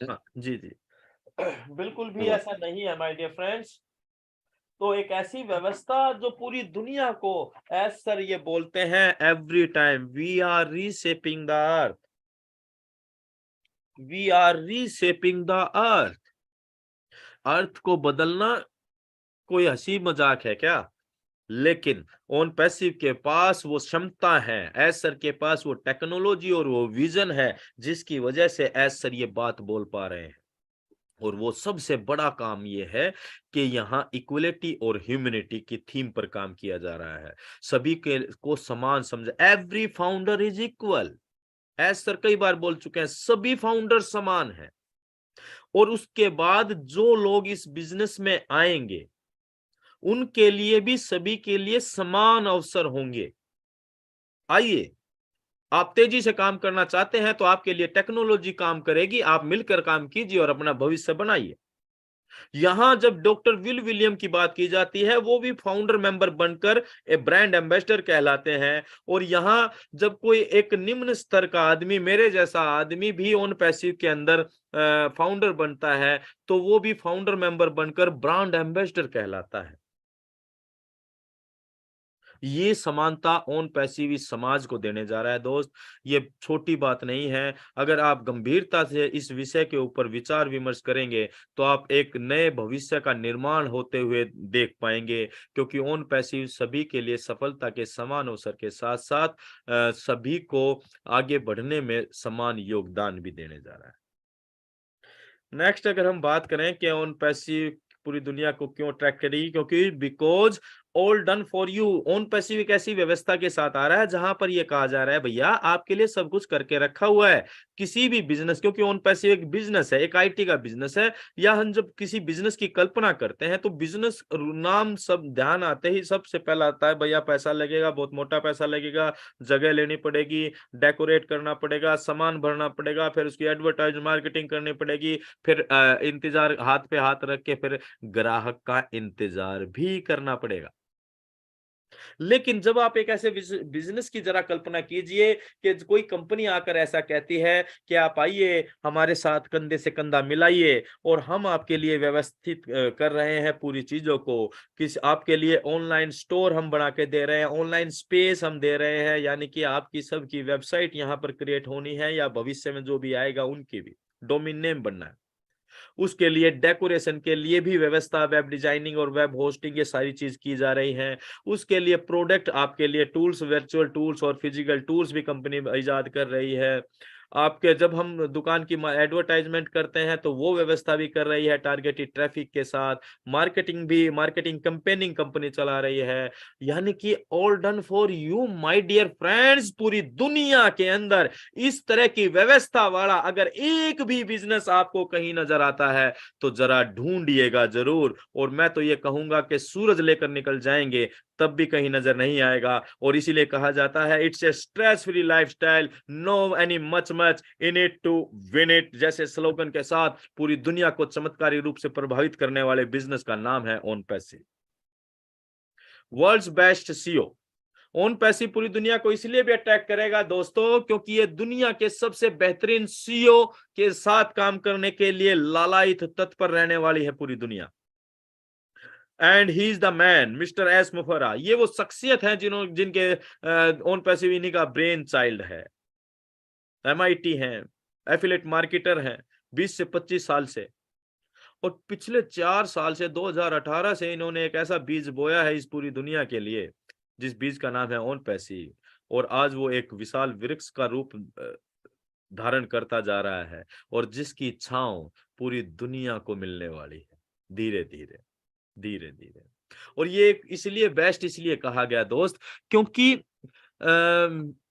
हाँ, जी, जी। बिल्कुल भी वो ऐसा नहीं है माय डियर फ्रेंड्स। तो एक ऐसी व्यवस्था जो पूरी दुनिया को, एज सर ये बोलते हैं every time, we are reshaping the earth, we are reshaping the earth. Earth को बदलना कोई हंसी मजाक है क्या? लेकिन ओन पैसिव के पास वो क्षमता है, एस सर के पास वो टेक्नोलॉजी और वो विजन है, जिसकी वजह से एस सर ये बात बोल पा रहे हैं। और वो सबसे बड़ा काम ये है कि यहाँ इक्वलिटी और ह्यूमैनिटी की थीम पर काम किया जा रहा है। सभी के को समान समझ, every founder is equal. S sir कई बार बोल चुके हैं, सभी फाउंडर समान हैं। और उसके बाद जो लोग इस बिजनेस में आएंगे, उनके लिए भी सभी के लिए समान अवसर होंगे। आइए, आप तेजी से काम करना चाहते हैं तो आपके लिए टेक्नोलॉजी काम करेगी, आप मिलकर काम कीजिए और अपना भविष्य बनाइए। यहां जब डॉक्टर विल विलियम की बात की जाती है, वो भी फाउंडर मेंबर बनकर ब्रांड एम्बेसडर कहलाते हैं। और यहां जब कोई एक निम्न स्तर का आदमी, मेरे जैसा आदमी भी ओन पैसिव के अंदर फाउंडर बनता है, तो वो भी फाउंडर मेंबर बनकर ब्रांड एम्बेसडर कहलाता है। ये समानता ओन पैसिव इस समाज को देने जा रहा है दोस्त। ये छोटी बात नहीं है। अगर आप गंभीरता से इस विषय के ऊपर विचार विमर्श करेंगे, तो आप एक नए भविष्य का निर्माण होते हुए देख पाएंगे, क्योंकि ओन पैसिव सभी के लिए सफलता के समान अवसर के साथ साथ सभी को आगे बढ़ने में समान योगदान भी देने जा रहा है। नेक्स्ट अगर हम बात करें कि ओन पैसिव पूरी दुनिया को क्यों अट्रैक्ट करेगी, क्योंकि because all done for you. Own passive एक ऐसी व्यवस्था के साथ आ रहा है जहां पर यह कहा जा रहा है, भैया आपके लिए सब कुछ करके रखा हुआ है। किसी भी बिजनेस, क्योंकि ओन पैसिव एक बिजनेस है, एक आईटी का बिजनेस है, या हम जब किसी बिजनेस की कल्पना करते हैं तो बिजनेस नाम सब ध्यान आते ही सबसे पहला आता है, भैया पैसा लगेगा, बहुत मोटा पैसा लगेगा, जगह लेनी पड़ेगी, डेकोरेट करना पड़ेगा, सामान भरना पड़ेगा, फिर उसकी एडवर्टाइज मार्केटिंग करनी पड़ेगी, फिर इंतजार, हाथ पे हाथ रख के फिर ग्राहक का इंतजार भी करना पड़ेगा। लेकिन जब आप एक ऐसे बिजनेस की जरा कल्पना कीजिए कि कोई कंपनी आकर ऐसा कहती है कि आप आइए हमारे साथ कंधे से कंधा मिलाइए और हम आपके लिए व्यवस्थित कर रहे हैं पूरी चीजों को। किस आपके लिए ऑनलाइन स्टोर हम बना के दे रहे हैं, ऑनलाइन स्पेस हम दे रहे हैं, यानी कि आपकी सबकी वेबसाइट यहाँ पर क्रिएट होनी है, या भविष्य में जो भी आएगा उनकी भी डोमेन नेम बनना है। उसके लिए डेकोरेशन के लिए भी व्यवस्था, वेब डिजाइनिंग और वेब होस्टिंग, ये सारी चीज की जा रही है। उसके लिए प्रोडक्ट, आपके लिए टूल्स, वर्चुअल टूल्स और फिजिकल टूल्स भी कंपनी इजाद कर रही है। आपके जब हम दुकान की एडवर्टाइजमेंट करते हैं तो वो व्यवस्था भी कर रही है टारगेटेड ट्रैफिक के साथ। मार्केटिंग भी, मार्केटिंग कैंपेनिंग कंपनी चला रही है। यानी कि all done for you my dear friends. पूरी दुनिया के अंदर इस तरह की व्यवस्था वाला अगर एक भी बिजनेस आपको कहीं नजर आता है तो जरा ढूंढिएगा जरूर। और मैं तो ये कहूंगा कि सूरज लेकर निकल जाएंगे तब भी कहीं नजर नहीं आएगा। और इसीलिए कहा जाता है it's a stress free lifestyle, no any much much in it to win it. जैसे स्लोगन के साथ पूरी दुनिया को चमत्कारी रूप से प्रभावित करने वाले बिजनेस का नाम है own passive. World's best CEO. Own passive पूरी दुनिया को इसलिए भी अट्रैक्ट करेगा दोस्तों, क्योंकि ये दुनिया के सबसे बेहतरीन सीईओ के साथ काम करने के लिए लालायित तत्पर रहने वाली है पूरी दुनिया। And he is the man, mister S मुफरा। ये वो शख्सियत है जिनके ओन पैसिव इन्हीं का ब्रेन चाइल्ड है। एमआईटी हैं, एफिलेट मार्केटर हैं 20 से 25 साल से। और पिछले 4 साल से 2018 से इन्होंने एक ऐसा बीज बोया है इस पूरी दुनिया के लिए, जिस बीज का नाम है ओन पैसिव। और आज वो एक विशाल वृक्ष का रूप धारण करता जा रहा है, और जिसकी छांव पूरी दुनिया को मिलने वाली है, धीरे धीरे, धीरे धीरे। और ये इसलिए बेस्ट इसलिए कहा गया दोस्त, क्योंकि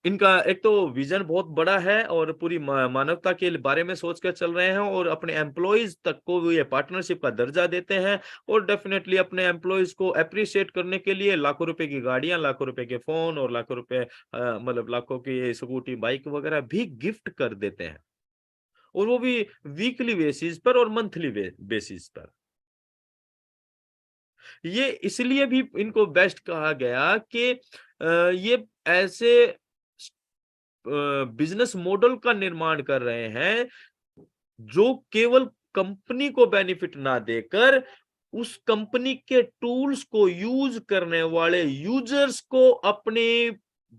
इनका एक तो विजन बहुत बड़ा है और पूरी मानवता के बारे में सोच कर चल रहे हैं, और अपने एम्प्लॉयज तक को भी ये पार्टनरशिप का दर्जा देते हैं। और डेफिनेटली अपने एम्प्लॉयज को अप्रिशिएट करने के लिए लाखों रुपए की गाड़ियां, लाखों रुपए के फोन और लाखों रुपए मतलब लाखों की स्कूटी, बाइक वगैरह भी गिफ्ट कर देते हैं। और वो भी वीकली बेसिस पर और मंथली बेसिस पर। ये इसलिए भी इनको बेस्ट कहा गया कि ये ऐसे बिजनेस मॉडल का निर्माण कर रहे हैं जो केवल कंपनी को बेनिफिट ना देकर उस कंपनी के टूल्स को यूज करने वाले यूजर्स को अपने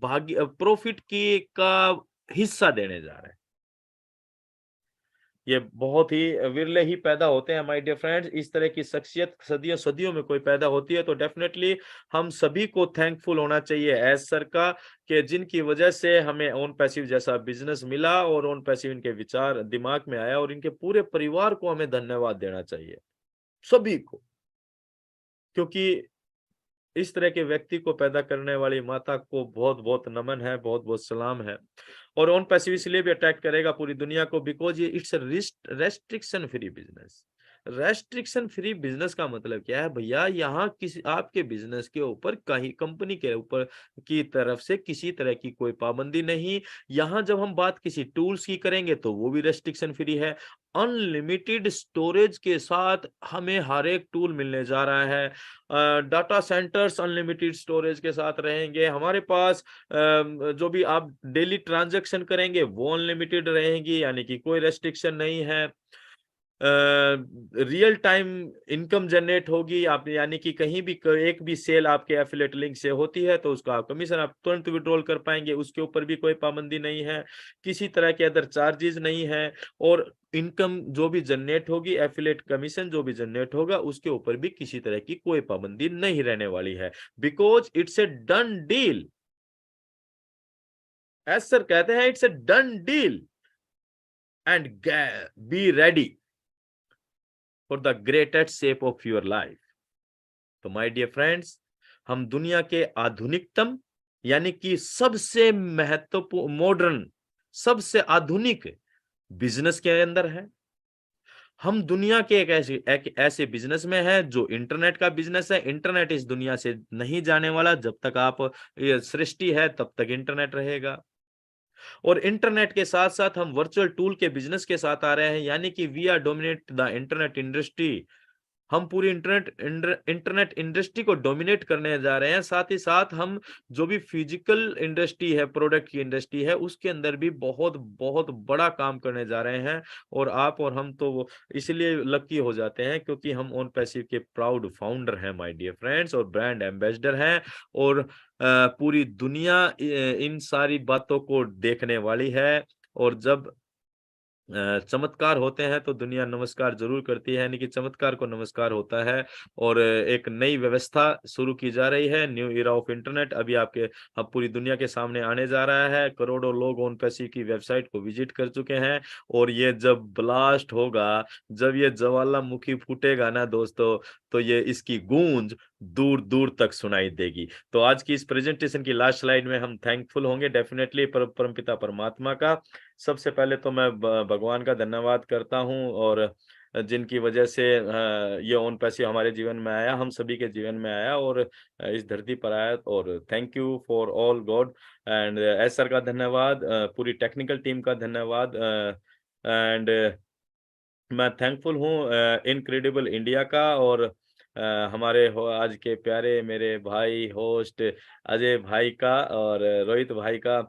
भाग्य प्रॉफिट की का हिस्सा देने जा रहे हैं। ये बहुत ही विरले ही पैदा होते हैं माय डियर फ्रेंड्स। इस तरह की शख्सियत सदियों सदियों में कोई पैदा होती है तो डेफिनेटली हम सभी को थैंकफुल होना चाहिए एज सर का, कि जिनकी वजह से हमें ओन पैसिव जैसा बिजनेस मिला और ओन पैसिव इनके विचार दिमाग में आया, और इनके पूरे परिवार को हमें धन्यवाद देना चाहिए, सभी को। क्योंकि इस तरह के व्यक्ति को पैदा करने वाली माता को बहुत बहुत नमन है, बहुत बहुत सलाम है। और ऑन पैसिव इसलिए भी अटैक करेगा पूरी दुनिया को बिकॉज ये it's restriction free business. Restriction free business का मतलब क्या है भैया, यहाँ किसी आपके बिजनेस के ऊपर कहीं कंपनी के ऊपर की तरफ से किसी तरह की कोई पाबंदी नहीं। यहाँ जब हम बात किसी टूल्स की करेंगे तो वो भी रेस्ट्रिक्शन फ्री है। अनलिमिटेड स्टोरेज के साथ हमें हर एक टूल मिलने जा रहा है। डाटा सेंटर्स अनलिमिटेड स्टोरेज के साथ रहेंगे हमारे पास। जो भी आप डेली ट्रांजैक्शन करेंगे वो अनलिमिटेड रहेंगी, यानी कि कोई रेस्ट्रिक्शन नहीं है। रियल टाइम इनकम जनरेट होगी आप, यानी कि कहीं भी एक भी सेल आपके एफिलिएट लिंक से होती है तो उसका कमीशन आप तुरंत विड्रॉल कर पाएंगे, उसके ऊपर भी कोई पाबंदी नहीं है, किसी तरह के अदर चार्जेस नहीं है। और इनकम जो भी जनरेट होगी, एफिलिएट कमीशन जो भी जनरेट होगा, उसके ऊपर भी किसी तरह की कोई पाबंदी नहीं रहने वाली है, because it's a done deal. S sir कहते हैं it's a done deal and be ready for the greatest shape of your life. तो माय डियर फ्रेंड्स, हम दुनिया के आधुनिकतम यानी कि सबसे महत्वपूर्ण मॉडर्न, सबसे आधुनिक बिजनेस के अंदर है। हम दुनिया के एक ऐसे बिजनेस में है जो इंटरनेट का बिजनेस है। इंटरनेट इस दुनिया से नहीं जाने वाला, जब तक आप ये सृष्टि है तब तक इंटरनेट रहेगा। और इंटरनेट के साथ साथ हम वर्चुअल टूल के बिजनेस के साथ आ रहे हैं, यानी कि we are dominate the internet industry. हम पूरी इंटरनेट इंडस्ट्री को डोमिनेट करने जा रहे हैं। साथ ही साथ हम जो भी फिजिकल इंडस्ट्री है, प्रोडक्ट की इंडस्ट्री है, उसके अंदर भी बहुत बहुत बड़ा काम करने जा रहे हैं। और आप और हम तो इसलिए लकी हो जाते हैं क्योंकि हम ओन पैसिव के प्राउड फाउंडर हैं माय डियर फ्रेंड्स, और ब्रांड एम्बेसडर हैं। और पूरी दुनिया इन सारी बातों को देखने वाली है। और जब चमत्कार होते हैं तो दुनिया नमस्कार जरूर करती है, यानी कि चमत्कार को नमस्कार होता है। और एक नई व्यवस्था शुरू की जा रही है, न्यू इरा ऑफ इंटरनेट अभी आपके अब पूरी दुनिया के सामने आने जा रहा है। करोड़ों लोग ओन पैसिव की वेबसाइट को विजिट कर चुके हैं। और ये जब ब्लास्ट होगा, जब ये ज्वालामुखी फूटेगा ना दोस्तों, तो ये इसकी गूंज दूर दूर तक सुनाई देगी। तो आज की इस प्रेजेंटेशन की लास्ट स्लाइड में हम थैंकफुल होंगे डेफिनेटली परमपिता परमात्मा का। सबसे पहले तो मैं भगवान का धन्यवाद करता हूँ, और जिनकी वजह से ये ओन पैसिव हमारे जीवन में आया, हम सभी के जीवन में आया, और इस धरती पर आया। और thank you for all God and S sir का धन्यवाद, पूरी टेक्निकल टीम का धन्यवाद। एंड मैं थैंकफुल हूँ इनक्रेडिबल इंडिया का, और हमारे आज के प्यारे मेरे भाई होस्ट अजय भाई का और रोहित भाई का।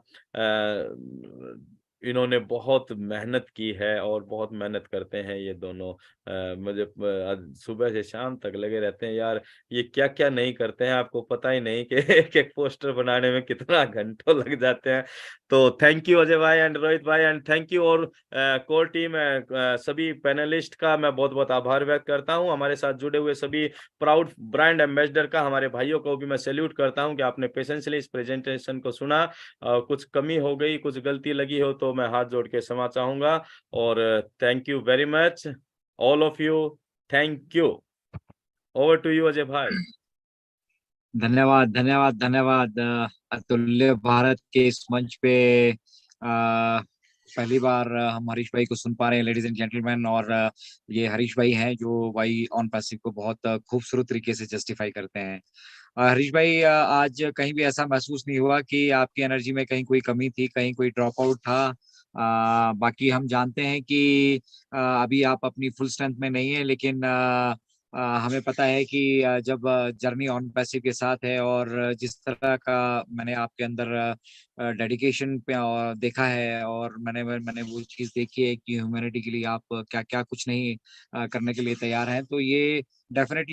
इन्होंने बहुत मेहनत की है और बहुत मेहनत करते हैं ये दोनों। मुझे सुबह से शाम तक लगे रहते हैं यार, ये क्या क्या नहीं करते हैं, आपको पता ही नहीं कि एक एक पोस्टर बनाने में कितना घंटों लग जाते हैं। तो थैंक यू अजय भाई एंड रोहित भाई, एंड थैंक यू और कोर टीम सभी पैनलिस्ट का मैं बहुत बहुत आभार व्यक्त करता हूं। हमारे साथ जुड़े हुए सभी प्राउड ब्रांड एम्बेसडर का, हमारे भाइयों को भी मैं सैल्यूट करता हूं कि आपने पेशेंसली इस प्रेजेंटेशन को सुना। कुछ कमी हो गई, कुछ गलती लगी हो तो मैं हाथ जोड़ के क्षमा चाहूंगा। और thank you very much all of you. Thank you. Over to you Ajay भाई। धन्यवाद धन्यवाद धन्यवाद। अतुल्य भारत के इस मंच पे पहली बार हम हरीश भाई को सुन पा रहे हैं, लेडीज एंड जेंटलमैन। और ये हरीश भाई हैं जो भाई ऑन पैसिव को बहुत खूबसूरत तरीके से जस्टिफाई करते हैं। हरीश भाई, आज कहीं भी ऐसा महसूस नहीं हुआ कि आपकी एनर्जी में कहीं कोई कमी थी, कहीं कोई ड्रॉप आउट था। बाकी हम जानते हैं कि अभी आप अपनी फुल स्ट्रेंथ में नहीं है, लेकिन हमें पता है कि जब जर्नी ऑन पैसिव के साथ है और जिस तरह का मैंने आपके अंदर डेडिकेशन पे देखा है और मैंने वो चीज़ देखी है कि ह्यूमैनिटी के लिए आप क्या-क्या कुछ नहीं करने के लिए तैयार हैं। तो ये डेफ़िनेटली